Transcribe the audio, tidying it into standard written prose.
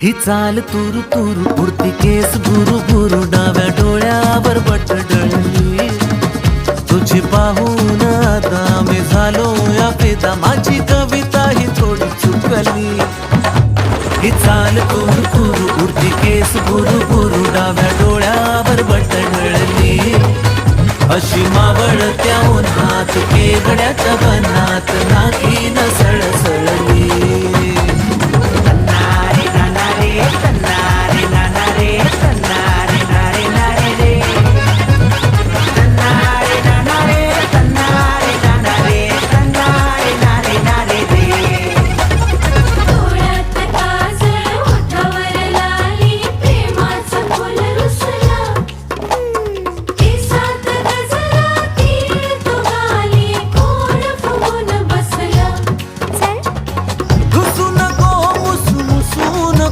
ही चाल तुरु तुरु उडती केस भुरु भुरु डाव्या डोळ्यावर बट डळली तुझी पाहून आता मी झालो या फिदा माझी कविता ही थोडी चुकली ही चाल तुरु तुरु उडती केस भुरु भुरु डाव्या डोळ्यावर बट डळली अशी मावळत्या उन्हात केवड्याच्या बनात नाकी न सळसळली